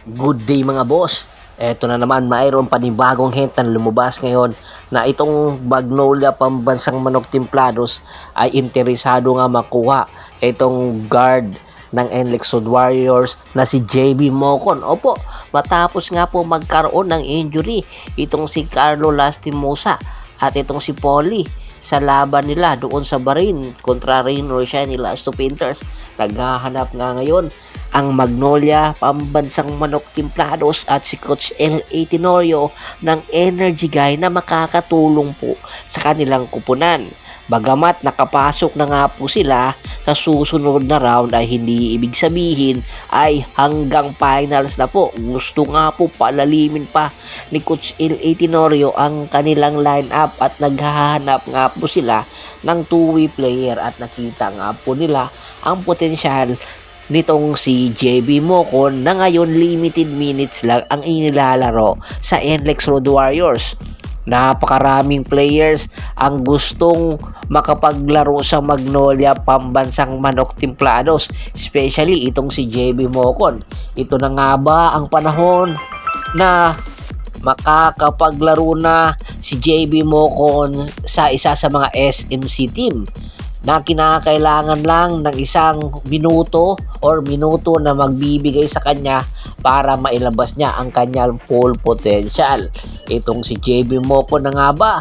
Good day mga boss. Eto na naman, mayroon panibagong hint na lumabas ngayon na itong Magnolia Pambansang Manok Templados ay interesado nga makuha itong guard ng NLEX Sud Warriors na si JB Mocon. Opo, matapos nga po magkaroon ng injury itong si Carlo Lastimosa at itong si Polly sa laban nila doon sa Bahrain kontra Reino Shiny Lasto Painters. Naghahanap nga ngayon ang Magnolia Pambansang Manok Templados at si Coach L.A. Tenorio ng Energy Guy na makakatulong po sa kanilang kupunan. Bagamat nakapasok na nga po sila sa susunod na round ay hindi ibig sabihin ay hanggang finals na po. Gusto nga po palalimin pa ni Coach L.A. Tenorio ang kanilang lineup at naghahanap nga po sila ng two-way player at nakita nga po nila ang potensyal nitong si JB Mocon na ngayon limited minutes lang ang inilalaro sa NLEX Road Warriors. Napakaraming players ang gustong makapaglaro sa Magnolia Pambansang Manok Templados, especially itong si JB Mocon. Ito na nga ba ang panahon na makakapaglaro na si JB Mocon sa isa sa mga SMC team na kinakailangan lang ng isang minuto na magbibigay sa kanya para mailabas niya ang kanyang full potential. Itong si JB Mocon na nga ba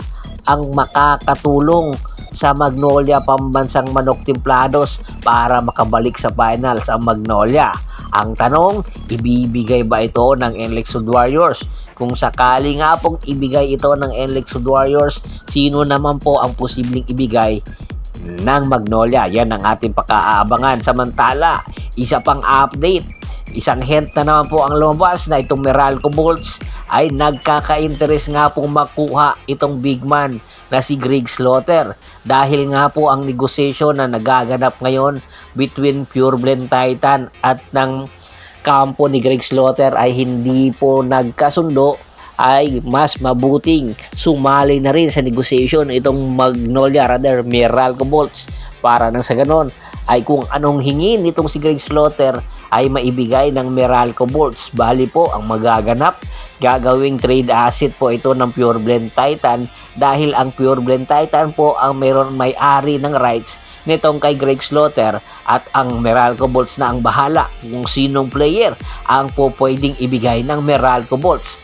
ang makakatulong sa Magnolia Pambansang Manok Templados para makabalik sa finals ang Magnolia? Ang tanong, ibibigay ba ito ng NLEX Sud Warriors? Kung sakali nga pong ibigay ito ng NLEX Sud Warriors, sino naman po ang posibleng ibigay ng Magnolia? Yan ang ating pag-aabangan. Samantala, isa pang update, isang hint na naman po ang lumabas na itong Meralco Bolts ay nagkaka-interest nga pong makuha itong big man na si Greg Slaughter dahil nga po ang negotiation na nagaganap ngayon between Pure Blend Titan at ng kampo ni Greg Slaughter ay hindi po nagkasundo, ay mas mabuting sumali na rin sa negotiation itong Magnolia, rather Meralco Bolts, para nang sa ganon ay kung anong hingin nitong si Greg Slaughter ay maibigay ng Meralco Bolts. Bali po ang magaganap, gagawing trade asset po ito ng Pure Blend Titan dahil ang Pure Blend Titan po ang may-ari ng rights nitong kay Greg Slaughter at ang Meralco Bolts na ang bahala kung sinong player ang po pwedeng ibigay ng Meralco Bolts.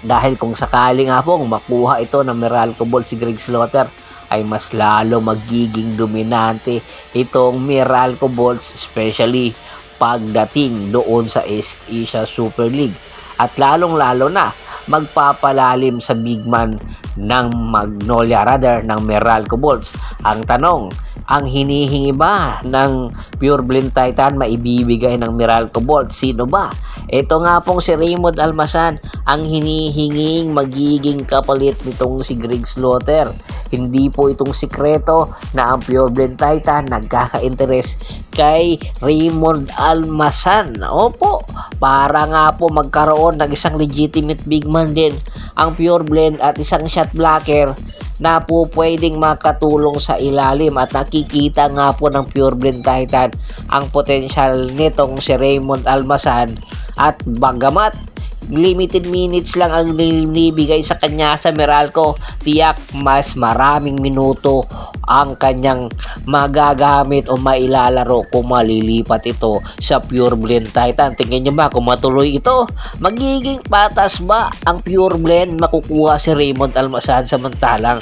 Dahil kung sakali nga pong makuha ito ng Meralco Bolts si Greg Slaughter ay mas lalo magiging dominante itong Meralco Bolts, especially pagdating doon sa East Asia Super League. At lalong-lalo na magpapalalim sa big man ng Magnolia, rather ng Meralco Bolts. Ang tanong, ang hinihingi ba ng Pure Blend Titan maibibigay ng Meralco Bolts? Sino ba? Ito nga pong si Raymond Almasan ang hinihinging magiging kapalit nitong si Greg Slaughter. Hindi po itong sikreto na ang Pure Blend Titan nagkaka-interest kay Raymond Almasan. Opo, para nga po magkaroon ng isang legitimate big man din ang Pure Blend at isang shot blocker na po pwedeng makatulong sa ilalim, at nakikita nga po ng Pure Blend Titan ang potensyal nitong si Raymond Almasan. At bagamat limited minutes lang ang nilibigay sa kanya sa Meralco, tiyak mas maraming minuto ang kanyang magagamit o mailalaro kung malilipat ito sa Pure Blend Titan. Tingnan nyo ba kung matuloy ito? Magiging patas ba ang Pure Blend? Makukuha si Raymond Almasan, samantalang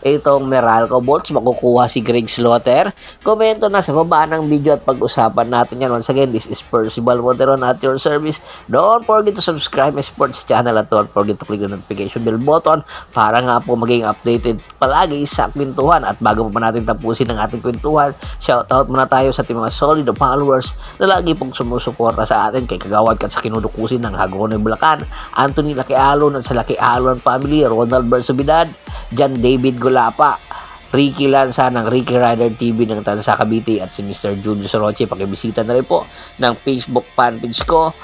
itong Meralco Bolts makukuha si Greg Slaughter? Komento na sa baba ng video at pag-usapan natin yan. Once again, this is Percival Monteron at your service. Don't forget to subscribe my sports channel at don't forget to click the notification bell button para nga po maging updated palagi sa kwentuhan. At bago pa natin tapusin ang ating kwentuhan, shoutout muna tayo sa ating mga solid followers na lagi pong sumusuporta sa atin, kay Kagawad Kat sa kinudukusin ng Hagonoy Bulacan, Anthony Laki Alon at sa Laki Alon family, Ronald Bersubidad, John David Gulapa, Ricky Lanza ng Ricky Rider TV ng Tansa Cavite, at si Mr. Julius Roche. Pakibisita na rin po ng Facebook fanpage ko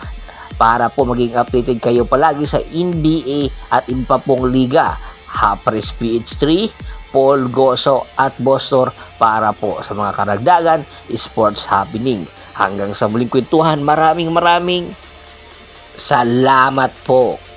para po maging updated kayo palagi sa NBA at iba pong liga. Hapres PH3, Paul Goso at Bostor para po sa mga karagdagan sports happening. Hanggang sa muling kwentuhan, maraming Salamat po.